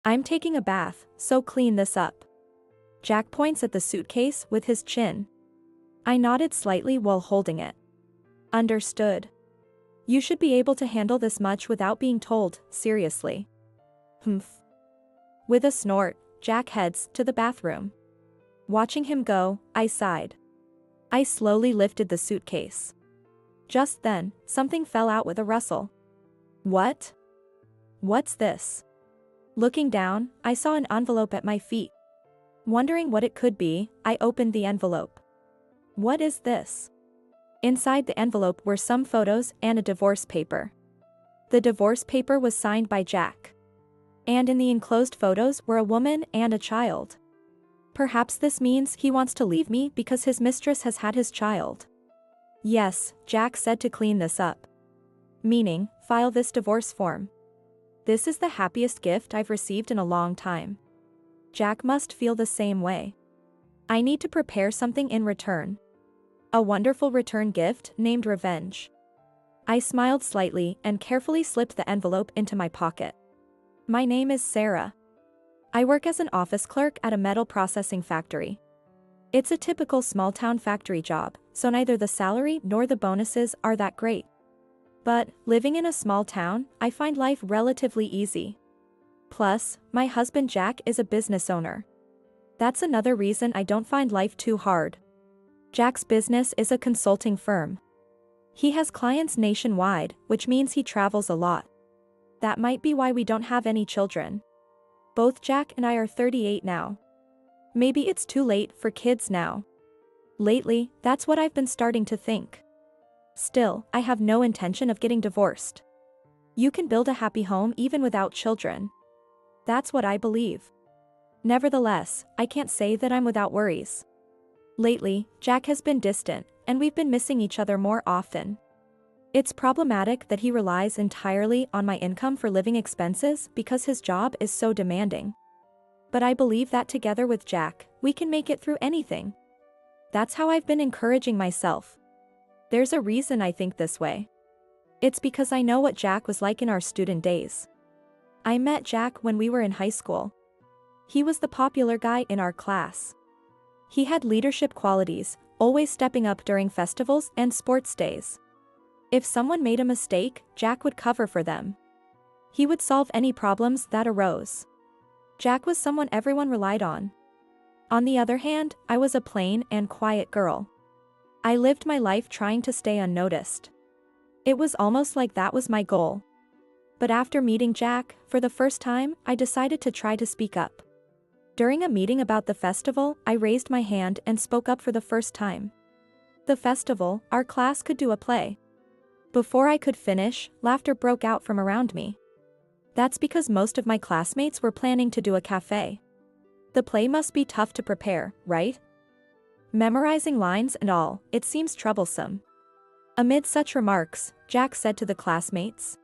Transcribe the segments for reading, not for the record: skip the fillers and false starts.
I'm taking a bath, so clean this up. Jack points at the suitcase with his chin. I nodded slightly while holding it. Understood. You should be able to handle this much without being told, seriously. Humph. With a snort, Jack heads to the bathroom. Watching him go, I sighed. I slowly lifted the suitcase. Just then, something fell out with a rustle. What? What's this? Looking down, I saw an envelope at my feet. Wondering what it could be, I opened the envelope. What is this? Inside the envelope were some photos and a divorce paper. The divorce paper was signed by Jack. And in the enclosed photos were a woman and a child. Perhaps this means he wants to leave me because his mistress has had his child. Yes, Jack said to clean this up. Meaning, file this divorce form. This is the happiest gift I've received in a long time. Jack must feel the same way. I need to prepare something in return. A wonderful return gift named revenge. I smiled slightly and carefully slipped the envelope into my pocket. My name is Sarah. I work as an office clerk at a metal processing factory. It's a typical small-town factory job, so neither the salary nor the bonuses are that great. But, living in a small town, I find life relatively easy. Plus, my husband Jack is a business owner. That's another reason I don't find life too hard. Jack's business is a consulting firm. He has clients nationwide, which means he travels a lot. That might be why we don't have any children. Both Jack and I are 38 now. Maybe it's too late for kids now. Lately, that's what I've been starting to think. Still, I have no intention of getting divorced. You can build a happy home even without children. That's what I believe. Nevertheless, I can't say that I'm without worries. Lately, Jack has been distant, and we've been missing each other more often. It's problematic that he relies entirely on my income for living expenses because his job is so demanding. But I believe that together with Jack, we can make it through anything. That's how I've been encouraging myself. There's a reason I think this way. It's because I know what Jack was like in our student days. I met Jack when we were in high school. He was the popular guy in our class. He had leadership qualities, always stepping up during festivals and sports days. If someone made a mistake, Jack would cover for them. He would solve any problems that arose. Jack was someone everyone relied on. On the other hand, I was a plain and quiet girl. I lived my life trying to stay unnoticed. It was almost like that was my goal. But after meeting Jack, for the first time, I decided to try to speak up. During a meeting about the festival, I raised my hand and spoke up for the first time. The festival, our class could do a play. Before I could finish, laughter broke out from around me. That's because most of my classmates were planning to do a cafe. The play must be tough to prepare, right? Memorizing lines and all, it seems troublesome. Amid such remarks, Jack said to the classmates,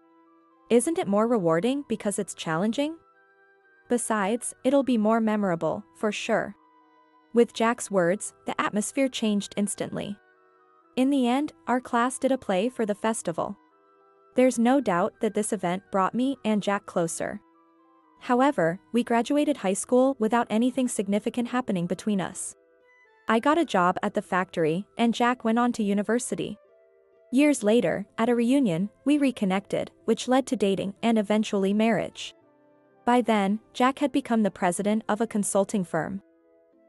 "Isn't it more rewarding because it's challenging? Besides, it'll be more memorable, for sure." With Jack's words, the atmosphere changed instantly. In the end, our class did a play for the festival. There's no doubt that this event brought me and Jack closer. However, we graduated high school without anything significant happening between us. I got a job at the factory, and Jack went on to university. Years later, at a reunion, we reconnected, which led to dating and eventually marriage. By then, Jack had become the president of a consulting firm.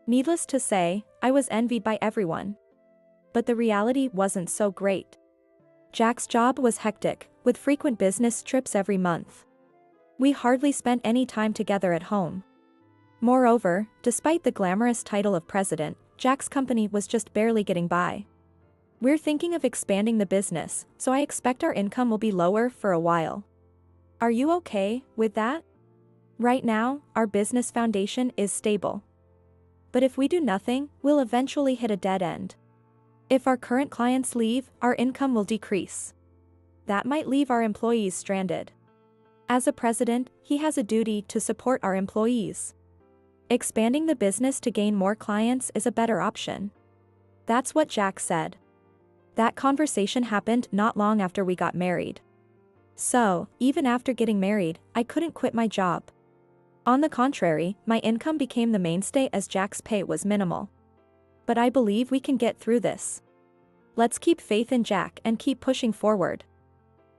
Needless to say, I was envied by everyone. But the reality wasn't so great. Jack's job was hectic, with frequent business trips every month. We hardly spent any time together at home. Moreover, despite the glamorous title of president, Jack's company was just barely getting by. We're thinking of expanding the business, so I expect our income will be lower for a while. Are you okay with that? Right now, our business foundation is stable. But if we do nothing, we'll eventually hit a dead end. If our current clients leave, our income will decrease. That might leave our employees stranded. As a president, he has a duty to support our employees. Expanding the business to gain more clients is a better option. That's what Jack said. That conversation happened not long after we got married. So, even after getting married, I couldn't quit my job. On the contrary, my income became the mainstay as Jack's pay was minimal. But I believe we can get through this. Let's keep faith in Jack and keep pushing forward.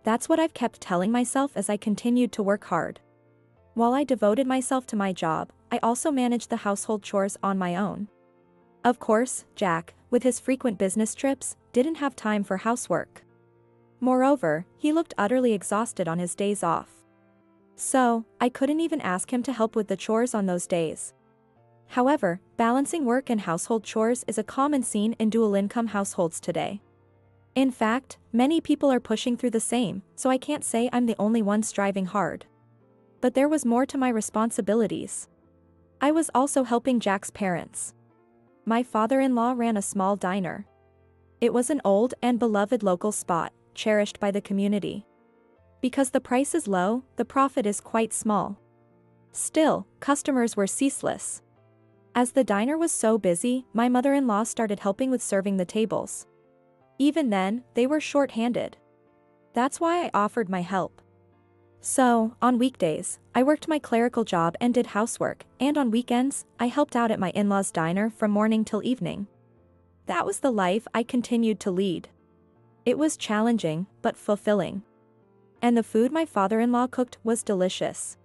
That's what I've kept telling myself as I continued to work hard. While I devoted myself to my job, I also managed the household chores on my own. Of course, Jack, with his frequent business trips, didn't have time for housework. Moreover, he looked utterly exhausted on his days off. So, I couldn't even ask him to help with the chores on those days. However, balancing work and household chores is a common scene in dual-income households today. In fact, many people are pushing through the same, so I can't say I'm the only one striving hard. But there was more to my responsibilities. I was also helping Jack's parents. My father-in-law ran a small diner. It was an old and beloved local spot, cherished by the community. Because the price is low, the profit is quite small. Still, customers were ceaseless. As the diner was so busy, my mother-in-law started helping with serving the tables. Even then, they were short-handed. That's why I offered my help. So, on weekdays, I worked my clerical job and did housework, and on weekends, I helped out at my in-laws' diner from morning till evening. That was the life I continued to lead. It was challenging, but fulfilling. And the food my father-in-law cooked was delicious.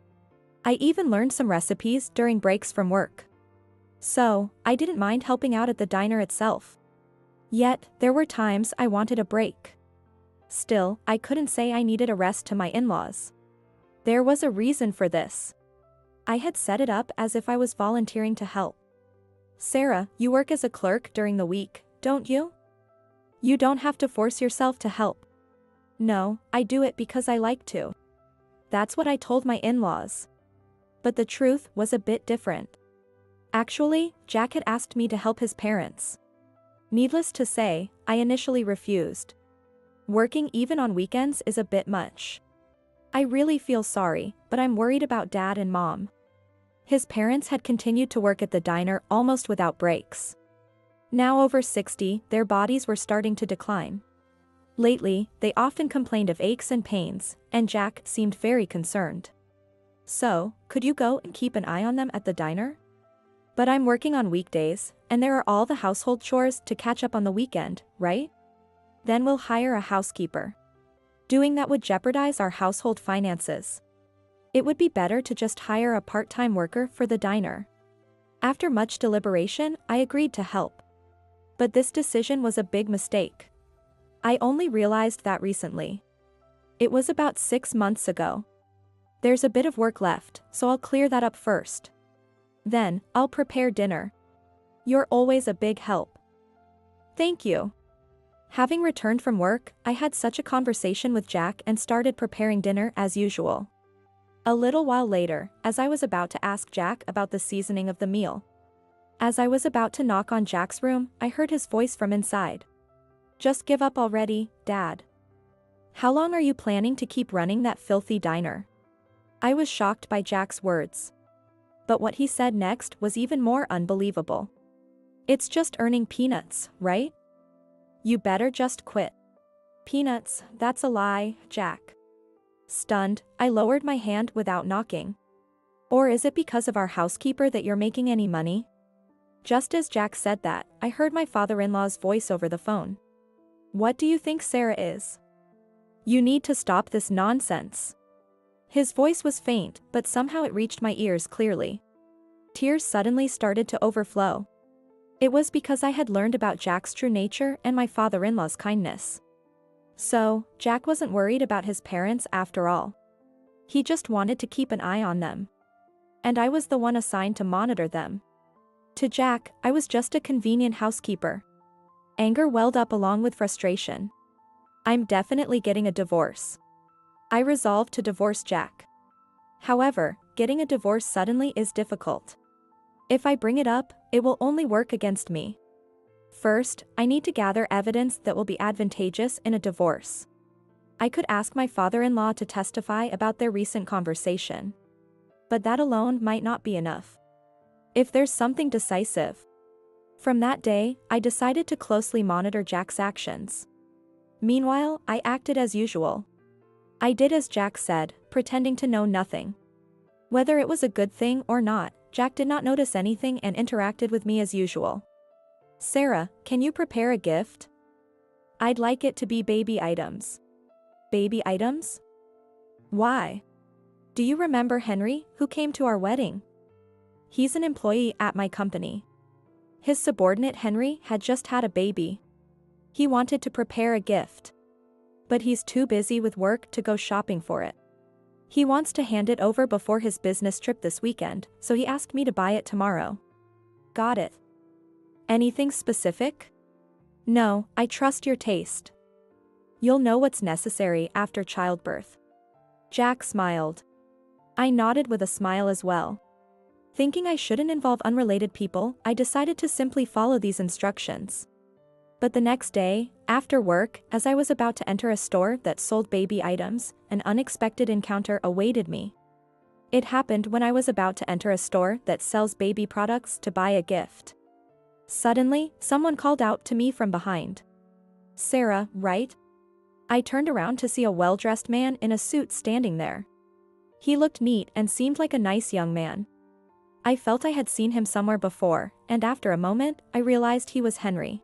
I even learned some recipes during breaks from work. So, I didn't mind helping out at the diner itself. Yet, there were times I wanted a break. Still, I couldn't say I needed a rest to my in-laws. There was a reason for this. I had set it up as if I was volunteering to help. Sarah, you work as a clerk during the week, don't you? You don't have to force yourself to help. No, I do it because I like to. That's what I told my in-laws. But the truth was a bit different. Actually, Jack had asked me to help his parents. Needless to say, I initially refused. Working even on weekends is a bit much. I really feel sorry, but I'm worried about Dad and Mom. His parents had continued to work at the diner almost without breaks. Now over 60, their bodies were starting to decline. Lately, they often complained of aches and pains, and Jack seemed very concerned. So, could you go and keep an eye on them at the diner? But I'm working on weekdays, and there are all the household chores to catch up on the weekend, right? Then we'll hire a housekeeper. Doing that would jeopardize our household finances. It would be better to just hire a part-time worker for the diner. After much deliberation, I agreed to help. But this decision was a big mistake. I only realized that recently. It was about 6 months ago. There's a bit of work left, so I'll clear that up first. Then, I'll prepare dinner. You're always a big help. Thank you. Having returned from work, I had such a conversation with Jack and started preparing dinner as usual. A little while later, as I was about to ask Jack about the seasoning of the meal. As I was about to knock on Jack's room, I heard his voice from inside. Just give up already, Dad. How long are you planning to keep running that filthy diner? I was shocked by Jack's words. But what he said next was even more unbelievable. It's just earning peanuts, right? You better just quit. Peanuts, that's a lie, Jack. Stunned, I lowered my hand without knocking. Or is it because of our housekeeper that you're making any money? Just as Jack said that, I heard my father-in-law's voice over the phone. What do you think Sarah is? You need to stop this nonsense. His voice was faint, but somehow it reached my ears clearly. Tears suddenly started to overflow. It was because I had learned about Jack's true nature and my father-in-law's kindness. So, Jack wasn't worried about his parents after all. He just wanted to keep an eye on them. And I was the one assigned to monitor them. To Jack, I was just a convenient housekeeper. Anger welled up along with frustration. I'm definitely getting a divorce. I resolved to divorce Jack. However, getting a divorce suddenly is difficult. If I bring it up, it will only work against me. First, I need to gather evidence that will be advantageous in a divorce. I could ask my father-in-law to testify about their recent conversation. But that alone might not be enough. If there's something decisive. From that day, I decided to closely monitor Jack's actions. Meanwhile, I acted as usual. I did as Jack said, pretending to know nothing. Whether it was a good thing or not, Jack did not notice anything and interacted with me as usual. "Sarah, can you prepare a gift? I'd like it to be baby items." "Baby items? Why? Do you remember Henry, who came to our wedding? He's an employee at my company. His subordinate Henry had just had a baby. He wanted to prepare a gift. But he's too busy with work to go shopping for it. He wants to hand it over before his business trip this weekend, so he asked me to buy it tomorrow." "Got it. Anything specific?" "No, I trust your taste. You'll know what's necessary after childbirth." Jack smiled. I nodded with a smile as well. Thinking I shouldn't involve unrelated people, I decided to simply follow these instructions. But the next day, after work, as I was about to enter a store that sold baby items, an unexpected encounter awaited me. It happened when I was about to enter a store that sells baby products to buy a gift. Suddenly, someone called out to me from behind. "Sarah, right?" I turned around to see a well-dressed man in a suit standing there. He looked neat and seemed like a nice young man. I felt I had seen him somewhere before, and after a moment, I realized he was Henry.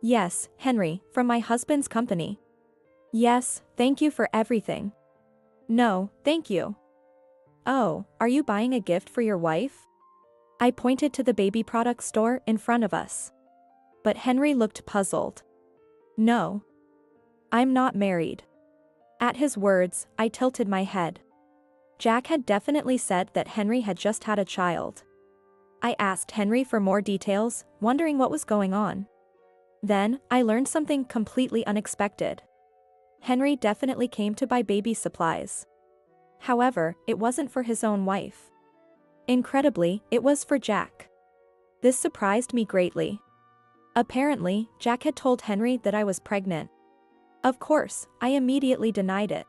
"Yes, Henry, from my husband's company." "Yes, thank you for everything." "No, thank you." "Oh, are you buying a gift for your wife?" I pointed to the baby product store in front of us. But Henry looked puzzled. "No. I'm not married." At his words, I tilted my head. Jack had definitely said that Henry had just had a child. I asked Henry for more details, wondering what was going on. Then, I learned something completely unexpected. Henry definitely came to buy baby supplies. However, it wasn't for his own wife. Incredibly, it was for Jack. This surprised me greatly. Apparently, Jack had told Henry that I was pregnant. Of course, I immediately denied it.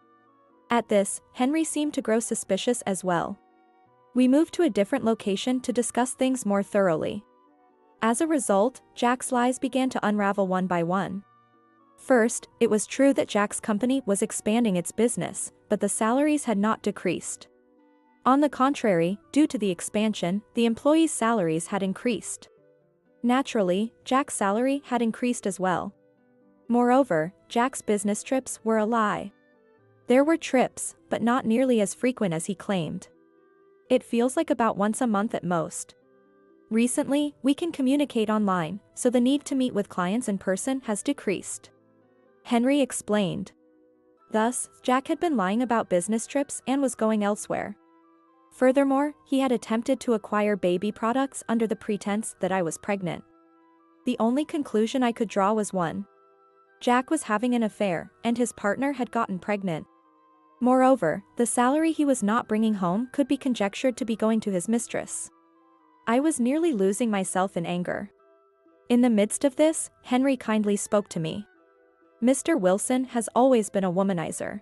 At this, Henry seemed to grow suspicious as well. We moved to a different location to discuss things more thoroughly. As a result, Jack's lies began to unravel one by one. First, it was true that Jack's company was expanding its business, but the salaries had not decreased. On the contrary, due to the expansion, the employees' salaries had increased. Naturally, Jack's salary had increased as well. Moreover, Jack's business trips were a lie. There were trips, but not nearly as frequent as he claimed. It feels like about once a month at most. Recently, we can communicate online, so the need to meet with clients in person has decreased. Henry explained. Thus, Jack had been lying about business trips and was going elsewhere. Furthermore, he had attempted to acquire baby products under the pretense that I was pregnant. The only conclusion I could draw was one. Jack was having an affair, and his partner had gotten pregnant. Moreover, the salary he was not bringing home could be conjectured to be going to his mistress. I was nearly losing myself in anger. In the midst of this, Henry kindly spoke to me. "Mr. Wilson has always been a womanizer.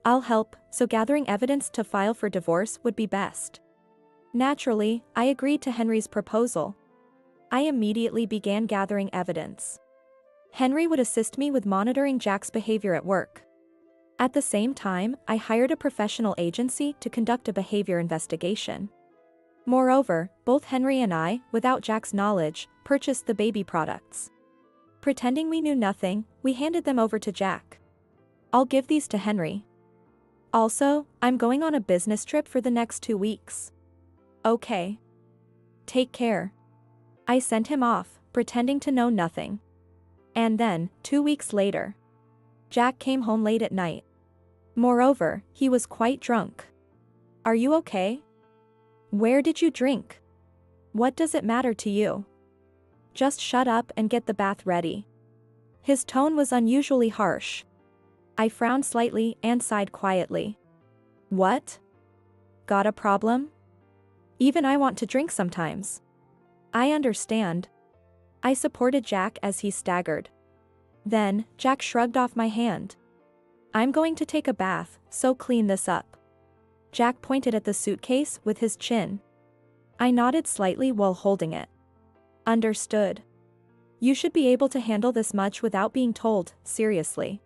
I'll help, so gathering evidence to file for divorce would be best." Naturally, I agreed to Henry's proposal. I immediately began gathering evidence. Henry would assist me with monitoring Jack's behavior at work. At the same time, I hired a professional agency to conduct a behavior investigation. Moreover, both Henry and I, without Jack's knowledge, purchased the baby products. Pretending we knew nothing, we handed them over to Jack. "I'll give these to Henry. Also, I'm going on a business trip for the next 2 weeks." "Okay. Take care." I sent him off, pretending to know nothing. And then, 2 weeks later, Jack came home late at night. Moreover, he was quite drunk. "Are you okay? Where did you drink? What does it matter to you? Just shut up and get the bath ready." His tone was unusually harsh. I frowned slightly and sighed quietly. "What? Got a problem? Even I want to drink sometimes." "I understand." I supported Jack as he staggered. Then, Jack shrugged off my hand. "I'm going to take a bath, so clean this up." Jack pointed at the suitcase with his chin. I nodded slightly while holding it. "Understood. You should be able to handle this much without being told, seriously."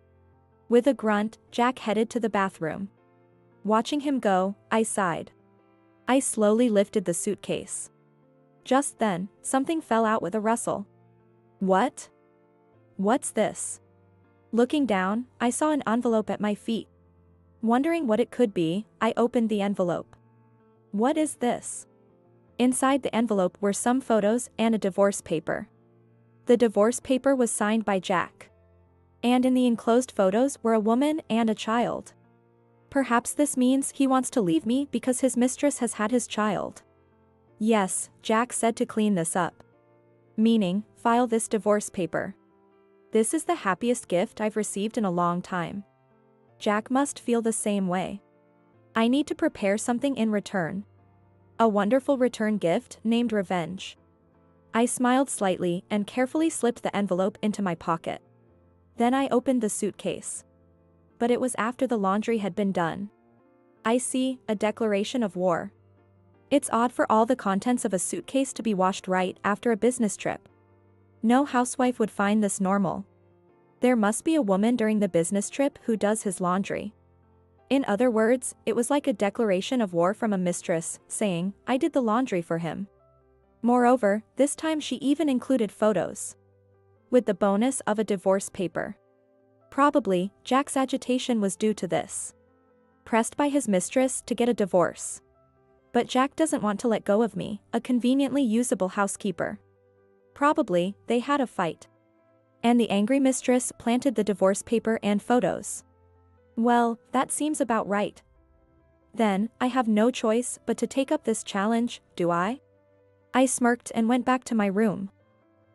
With a grunt, Jack headed to the bathroom. Watching him go, I sighed. I slowly lifted the suitcase. Just then, something fell out with a rustle. What? What's this? Looking down, I saw an envelope at my feet. Wondering what it could be, I opened the envelope. What is this? Inside the envelope were some photos and a divorce paper. The divorce paper was signed by Jack. And in the enclosed photos were a woman and a child. Perhaps this means he wants to leave me because his mistress has had his child. Yes, Jack said to clean this up. Meaning, file this divorce paper. This is the happiest gift I've received in a long time. Jack must feel the same way. I need to prepare something in return. A wonderful return gift named revenge. I smiled slightly and carefully slipped the envelope into my pocket. Then I opened the suitcase. But it was after the laundry had been done. I see, a declaration of war. It's odd for all the contents of a suitcase to be washed right after a business trip. No housewife would find this normal. There must be a woman during the business trip who does his laundry. In other words, it was like a declaration of war from a mistress, saying, I did the laundry for him. Moreover, this time she even included photos. With the bonus of a divorce paper. Probably, Jack's agitation was due to this. Pressed by his mistress to get a divorce. But Jack doesn't want to let go of me, a conveniently usable housekeeper. Probably, they had a fight. And the angry mistress planted the divorce paper and photos. Well, that seems about right. Then, I have no choice but to take up this challenge, do I? I smirked and went back to my room.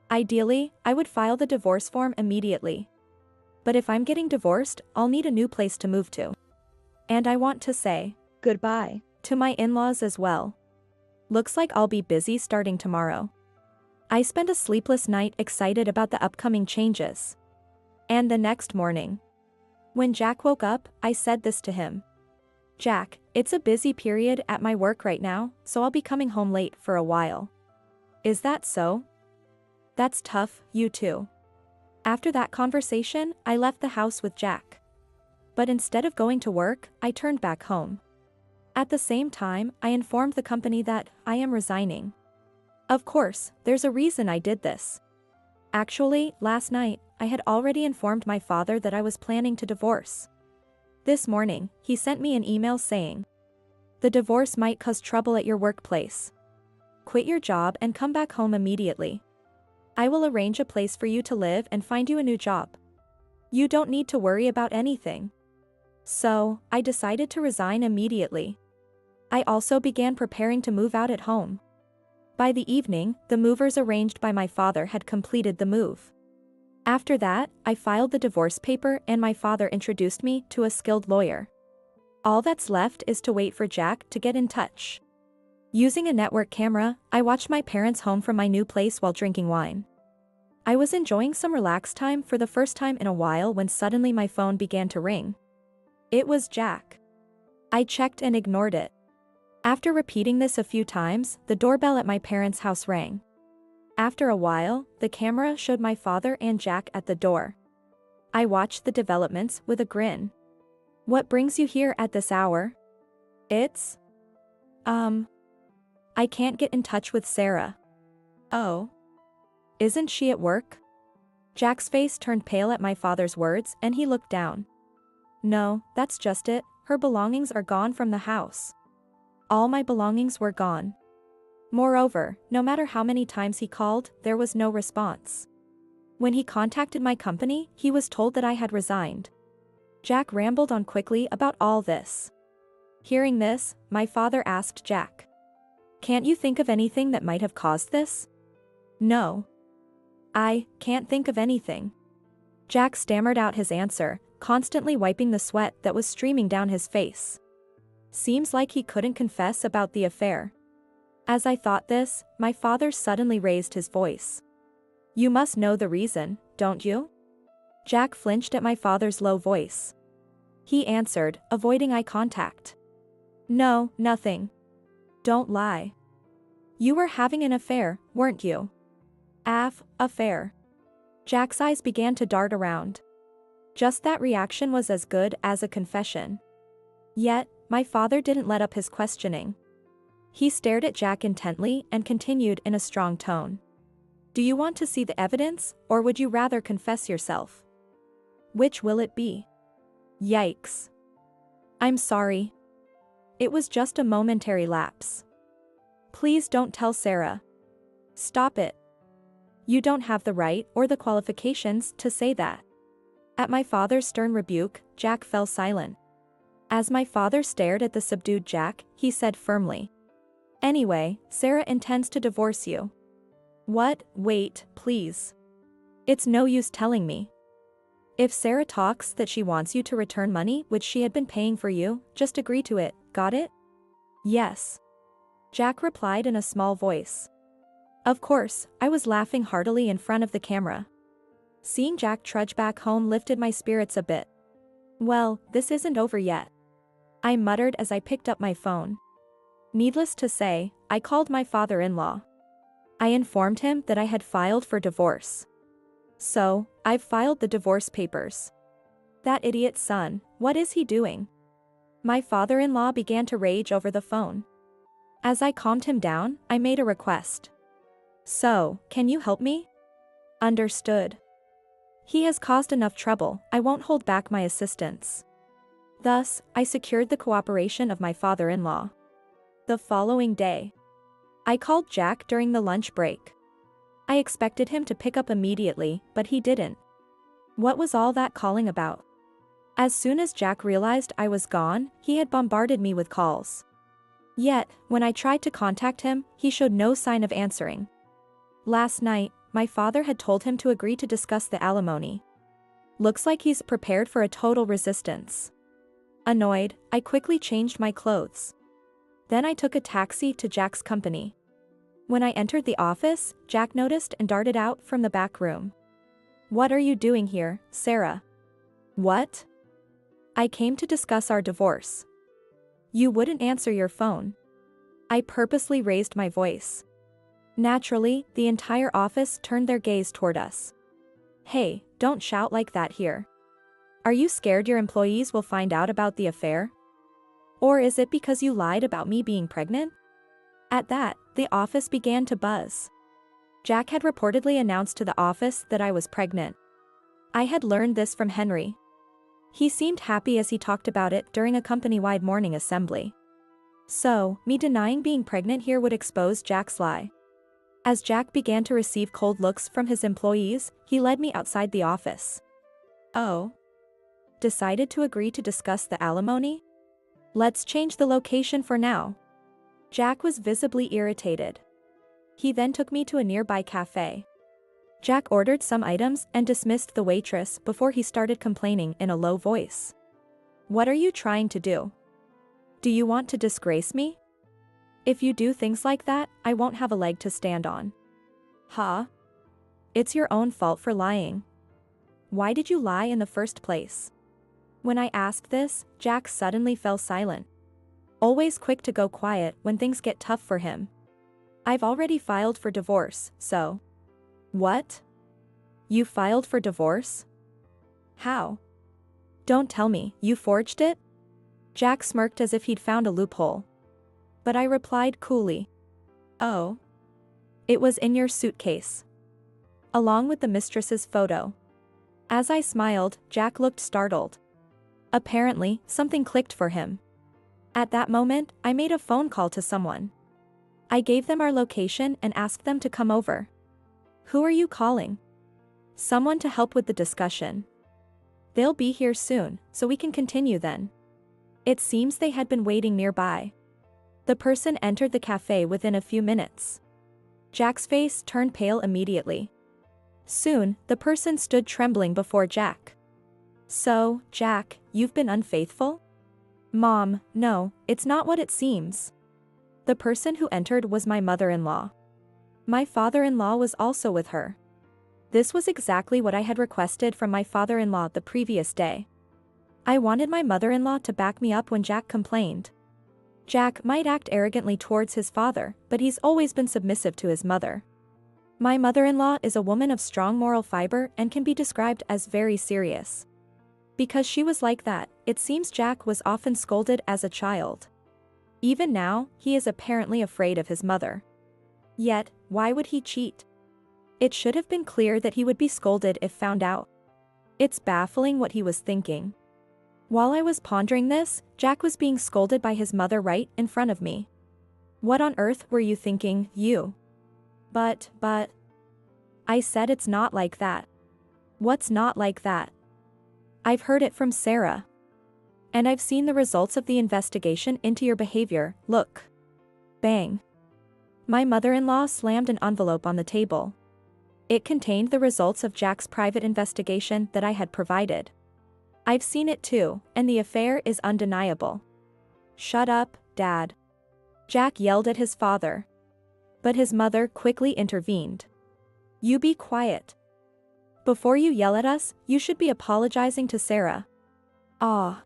Ideally, I would file the divorce form immediately. But if I'm getting divorced, I'll need a new place to move to. And I want to say goodbye to my in-laws as well. Looks like I'll be busy starting tomorrow. I spent a sleepless night excited about the upcoming changes. And the next morning, when Jack woke up, I said this to him. Jack, it's a busy period at my work right now, so I'll be coming home late for a while. Is that so? That's tough, you too. After that conversation, I left the house with Jack. But instead of going to work, I turned back home. At the same time, I informed the company that I am resigning. Of course, there's a reason I did this. Actually, last night, I had already informed my father that I was planning to divorce. This morning, he sent me an email saying, the divorce might cause trouble at your workplace. Quit your job and come back home immediately. I will arrange a place for you to live and find you a new job. You don't need to worry about anything. So, I decided to resign immediately. I also began preparing to move out at home. By the evening, the movers arranged by my father had completed the move. After that, I filed the divorce paper and my father introduced me to a skilled lawyer. All that's left is to wait for Jack to get in touch. Using a network camera, I watched my parents home from my new place while drinking wine. I was enjoying some relaxed time for the first time in a while when suddenly my phone began to ring. It was Jack. I checked and ignored it. After repeating this a few times, the doorbell at my parents' house rang. After a while, the camera showed my father and Jack at the door. I watched the developments with a grin. What brings you here at this hour? It's... I can't get in touch with Sarah. Oh. Isn't she at work? Jack's face turned pale at my father's words and he looked down. No, that's just it, her belongings are gone from the house. All my belongings were gone. Moreover, no matter how many times he called, there was no response. When he contacted my company, he was told that I had resigned. Jack rambled on quickly about all this. Hearing this, my father asked Jack. Can't you think of anything that might have caused this? No. I can't think of anything. Jack stammered out his answer, constantly wiping the sweat that was streaming down his face. Seems like he couldn't confess about the affair. As I thought this, my father suddenly raised his voice. You must know the reason, don't you? Jack flinched at my father's low voice. He answered, avoiding eye contact. No, nothing. Don't lie. You were having an affair, weren't you? Affair. Jack's eyes began to dart around. Just that reaction was as good as a confession. Yet, my father didn't let up his questioning. He stared at Jack intently and continued in a strong tone. Do you want to see the evidence, or would you rather confess yourself? Which will it be? Yikes. I'm sorry. It was just a momentary lapse. Please don't tell Sarah. Stop it. You don't have the right or the qualifications to say that. At my father's stern rebuke, Jack fell silent. As my father stared at the subdued Jack, he said firmly. Anyway, Sarah intends to divorce you. What? Wait, please. It's no use telling me. If Sarah talks that she wants you to return money which she had been paying for you, just agree to it, got it? Yes. Jack replied in a small voice. Of course, I was laughing heartily in front of the camera. Seeing Jack trudge back home lifted my spirits a bit. Well, this isn't over yet. I muttered as I picked up my phone. Needless to say, I called my father-in-law. I informed him that I had filed for divorce. So, I've filed the divorce papers. That idiot's son, what is he doing? My father-in-law began to rage over the phone. As I calmed him down, I made a request. So, can you help me? Understood. He has caused enough trouble, I won't hold back my assistance. Thus, I secured the cooperation of my father-in-law. The following day, I called Jack during the lunch break. I expected him to pick up immediately, but he didn't. What was all that calling about? As soon as Jack realized I was gone, he had bombarded me with calls. Yet, when I tried to contact him, he showed no sign of answering. Last night, my father had told him to agree to discuss the alimony. Looks like he's prepared for a total resistance. Annoyed, I quickly changed my clothes. Then I took a taxi to Jack's company. When I entered the office, Jack noticed and darted out from the back room. What are you doing here, Sarah? What? I came to discuss our divorce. You wouldn't answer your phone. I purposely raised my voice. Naturally, the entire office turned their gaze toward us. Hey, don't shout like that here. Are you scared your employees will find out about the affair? Or is it because you lied about me being pregnant? At that, the office began to buzz. Jack had reportedly announced to the office that I was pregnant. I had learned this from Henry. He seemed happy as he talked about it during a company-wide morning assembly. So, me denying being pregnant here would expose Jack's lie. As Jack began to receive cold looks from his employees, he led me outside the office. Oh. Decided to agree to discuss the alimony? Let's change the location for now. Jack was visibly irritated. He then took me to a nearby cafe. Jack ordered some items and dismissed the waitress before he started complaining in a low voice. What are you trying to do? Do you want to disgrace me? If you do things like that, I won't have a leg to stand on. Huh? It's your own fault for lying. Why did you lie in the first place? When I asked this, Jack suddenly fell silent. Always quick to go quiet when things get tough for him. I've already filed for divorce, so. What? You filed for divorce? How? Don't tell me, you forged it? Jack smirked as if he'd found a loophole. But I replied coolly. Oh. It was in your suitcase. Along with the mistress's photo. As I smiled, Jack looked startled. Apparently, something clicked for him. At that moment, I made a phone call to someone. I gave them our location and asked them to come over. Who are you calling? Someone to help with the discussion. They'll be here soon, so we can continue then. It seems they had been waiting nearby. The person entered the cafe within a few minutes. Jack's face turned pale immediately. Soon, the person stood trembling before Jack. So, Jack, you've been unfaithful? Mom, no, it's not what it seems. The person who entered was my mother-in-law. My father-in-law was also with her. This was exactly what I had requested from my father-in-law the previous day. I wanted my mother-in-law to back me up when Jack complained. Jack might act arrogantly towards his father, but he's always been submissive to his mother. My mother-in-law is a woman of strong moral fiber and can be described as very serious. Because she was like that, it seems Jack was often scolded as a child. Even now, he is apparently afraid of his mother. Yet, why would he cheat? It should have been clear that he would be scolded if found out. It's baffling what he was thinking. While I was pondering this, Jack was being scolded by his mother right in front of me. What on earth were you thinking, you? But. I said it's not like that. What's not like that? I've heard it from Sarah. And I've seen the results of the investigation into your behavior, look. Bang. My mother-in-law slammed an envelope on the table. It contained the results of Jack's private investigation that I had provided. I've seen it too, and the affair is undeniable. Shut up, Dad. Jack yelled at his father. But his mother quickly intervened. You be quiet. Before you yell at us, you should be apologizing to Sarah. Ah.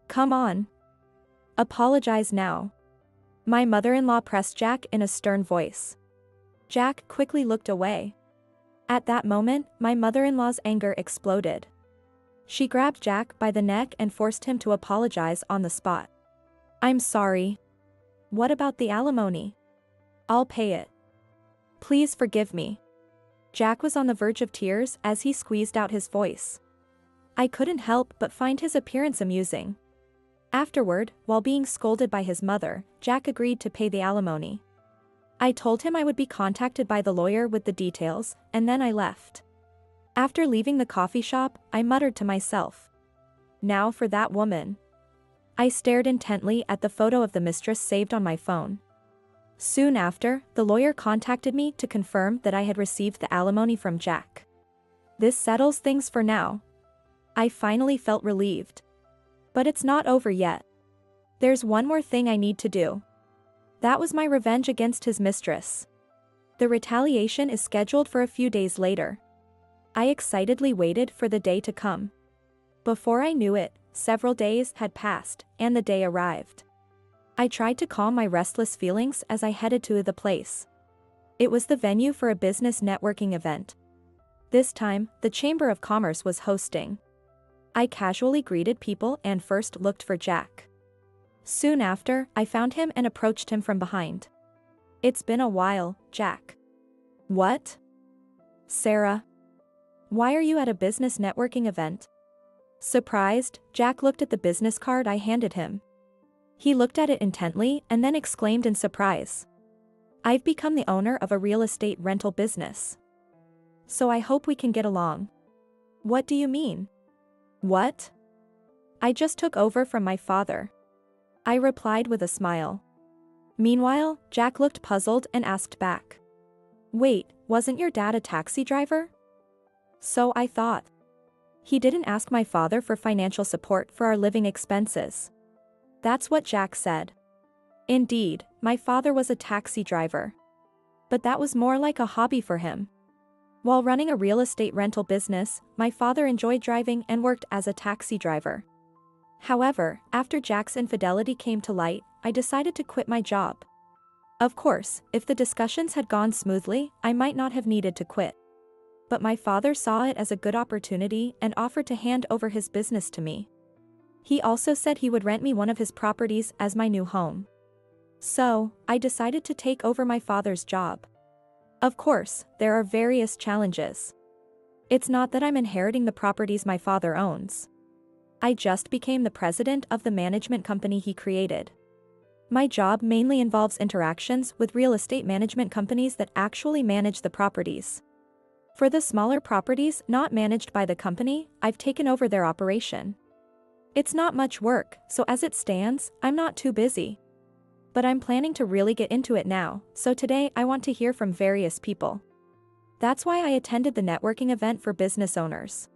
Come on. Apologize now. My mother-in-law pressed Jack in a stern voice. Jack quickly looked away. At that moment, my mother-in-law's anger exploded. She grabbed Jack by the neck and forced him to apologize on the spot. I'm sorry. What about the alimony? I'll pay it. Please forgive me. Jack was on the verge of tears as he squeezed out his voice. I couldn't help but find his appearance amusing. Afterward, while being scolded by his mother, Jack agreed to pay the alimony. I told him I would be contacted by the lawyer with the details, and then I left. After leaving the coffee shop, I muttered to myself. Now for that woman. I stared intently at the photo of the mistress saved on my phone. Soon after, the lawyer contacted me to confirm that I had received the alimony from Jack. This settles things for now. I finally felt relieved. But it's not over yet. There's one more thing I need to do. That was my revenge against his mistress. The retaliation is scheduled for a few days later. I excitedly waited for the day to come. Before I knew it, several days had passed, and the day arrived. I tried to calm my restless feelings as I headed to the place. It was the venue for a business networking event. This time, the Chamber of Commerce was hosting. I casually greeted people and first looked for Jack. Soon after, I found him and approached him from behind. It's been a while, Jack. What? Sarah. Why are you at a business networking event? Surprised, Jack looked at the business card I handed him. He looked at it intently and then exclaimed in surprise. I've become the owner of a real estate rental business. So I hope we can get along. What do you mean? What? I just took over from my father. I replied with a smile. Meanwhile, Jack looked puzzled and asked back. Wait, wasn't your dad a taxi driver? So I thought. He didn't ask my father for financial support for our living expenses. That's what Jack said. Indeed, my father was a taxi driver. But that was more like a hobby for him. While running a real estate rental business, my father enjoyed driving and worked as a taxi driver. However, after Jack's infidelity came to light, I decided to quit my job. Of course, if the discussions had gone smoothly, I might not have needed to quit. But my father saw it as a good opportunity and offered to hand over his business to me. He also said he would rent me one of his properties as my new home. So, I decided to take over my father's job. Of course, there are various challenges. It's not that I'm inheriting the properties my father owns. I just became the president of the management company he created. My job mainly involves interactions with real estate management companies that actually manage the properties. For the smaller properties not managed by the company, I've taken over their operation. It's not much work, so as it stands, I'm not too busy. But I'm planning to really get into it now, so today I want to hear from various people. That's why I attended the networking event for business owners.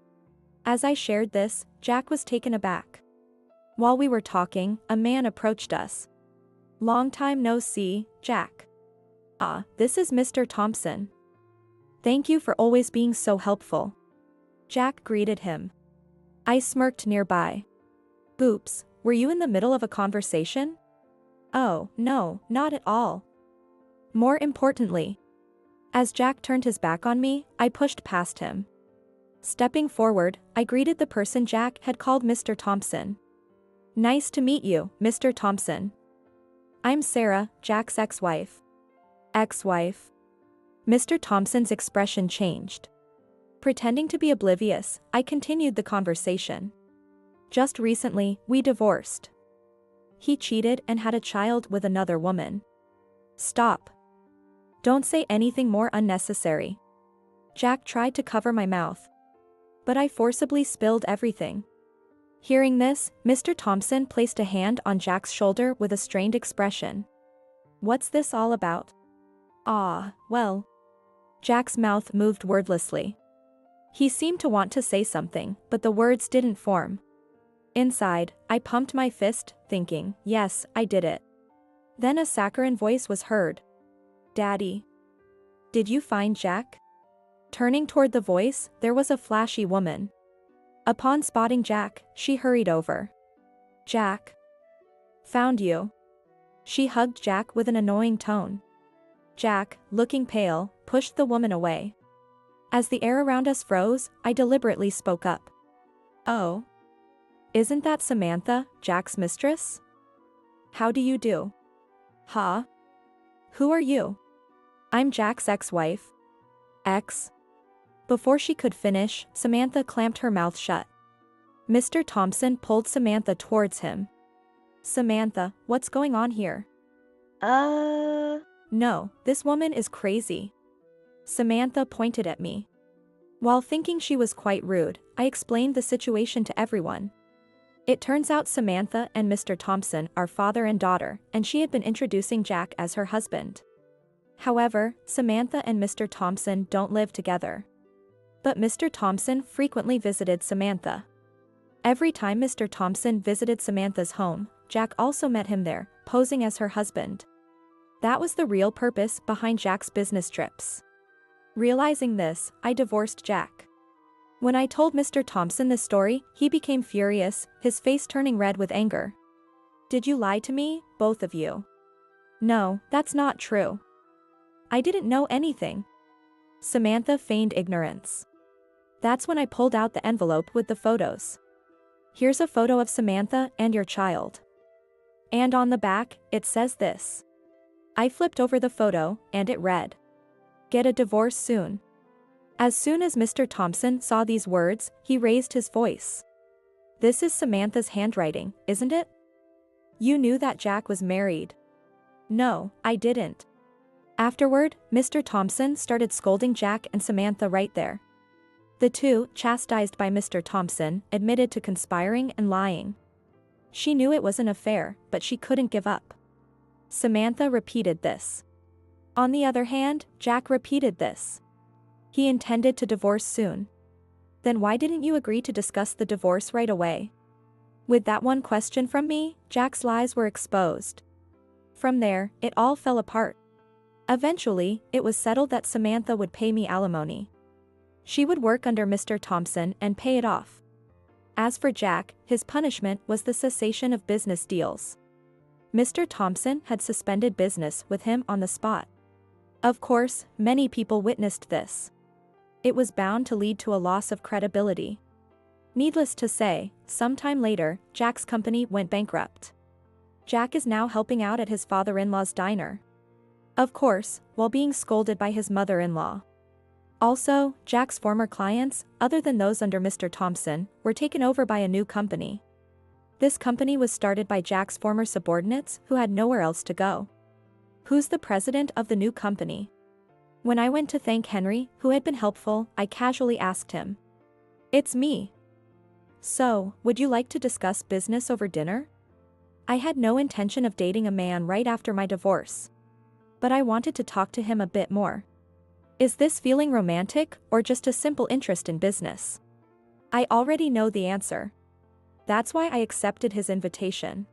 As I shared this, Jack was taken aback. While we were talking, a man approached us. Long time no see, Jack. Ah, this is Mr. Thompson. Thank you for always being so helpful. Jack greeted him. I smirked nearby. Oops, were you in the middle of a conversation? Oh, no, not at all. More importantly, as Jack turned his back on me, I pushed past him. Stepping forward, I greeted the person Jack had called Mr. Thompson. Nice to meet you, Mr. Thompson. I'm Sarah, Jack's ex-wife. Ex-wife? Mr. Thompson's expression changed. Pretending to be oblivious, I continued the conversation. Just recently, we divorced. He cheated and had a child with another woman. Stop. Don't say anything more unnecessary. Jack tried to cover my mouth, but I forcibly spilled everything. Hearing this, Mr. Thompson placed a hand on Jack's shoulder with a strained expression. What's this all about? Ah, well. Jack's mouth moved wordlessly. He seemed to want to say something, but the words didn't form. Inside, I pumped my fist, thinking, yes, I did it. Then a saccharine voice was heard. Daddy. Did you find Jack? Turning toward the voice, there was a flashy woman. Upon spotting Jack, she hurried over. Jack. Found you. She hugged Jack with an annoying tone. Jack, looking pale, pushed the woman away. As the air around us froze, I deliberately spoke up. Oh. Isn't that Samantha, Jack's mistress? How do you do? Huh? Who are you? I'm Jack's ex-wife. Ex? Before she could finish, Samantha clamped her mouth shut. Mr. Thompson pulled Samantha towards him. Samantha, what's going on here? No, this woman is crazy. Samantha pointed at me. While thinking she was quite rude, I explained the situation to everyone. It turns out Samantha and Mr. Thompson are father and daughter, and she had been introducing Jack as her husband. However, Samantha and Mr. Thompson don't live together. But Mr. Thompson frequently visited Samantha. Every time Mr. Thompson visited Samantha's home, Jack also met him there, posing as her husband. That was the real purpose behind Jack's business trips. Realizing this, I divorced Jack. When I told Mr. Thompson this story, he became furious, his face turning red with anger. Did you lie to me, both of you? No, that's not true. I didn't know anything. Samantha feigned ignorance. That's when I pulled out the envelope with the photos. Here's a photo of Samantha and your child. And on the back, it says this. I flipped over the photo, and it read. Get a divorce soon. As soon as Mr. Thompson saw these words, he raised his voice. This is Samantha's handwriting, isn't it? You knew that Jack was married. No, I didn't. Afterward, Mr. Thompson started scolding Jack and Samantha right there. The two, chastised by Mr. Thompson, admitted to conspiring and lying. She knew it was an affair, but she couldn't give up. Samantha repeated this. On the other hand, Jack repeated this. He intended to divorce soon. Then why didn't you agree to discuss the divorce right away? With that one question from me, Jack's lies were exposed. From there, it all fell apart. Eventually, it was settled that Samantha would pay me alimony. She would work under Mr. Thompson and pay it off. As for Jack, his punishment was the cessation of business deals. Mr. Thompson had suspended business with him on the spot. Of course, many people witnessed this. It was bound to lead to a loss of credibility. Needless to say, sometime later, Jack's company went bankrupt. Jack is now helping out at his father-in-law's diner. Of course, while being scolded by his mother-in-law. Also, Jack's former clients, other than those under Mr. Thompson, were taken over by a new company. This company was started by Jack's former subordinates who had nowhere else to go. Who's the president of the new company? When I went to thank Henry, who had been helpful, I casually asked him. It's me. So, would you like to discuss business over dinner? I had no intention of dating a man right after my divorce. But I wanted to talk to him a bit more. Is this feeling romantic or just a simple interest in business? I already know the answer. That's why I accepted his invitation.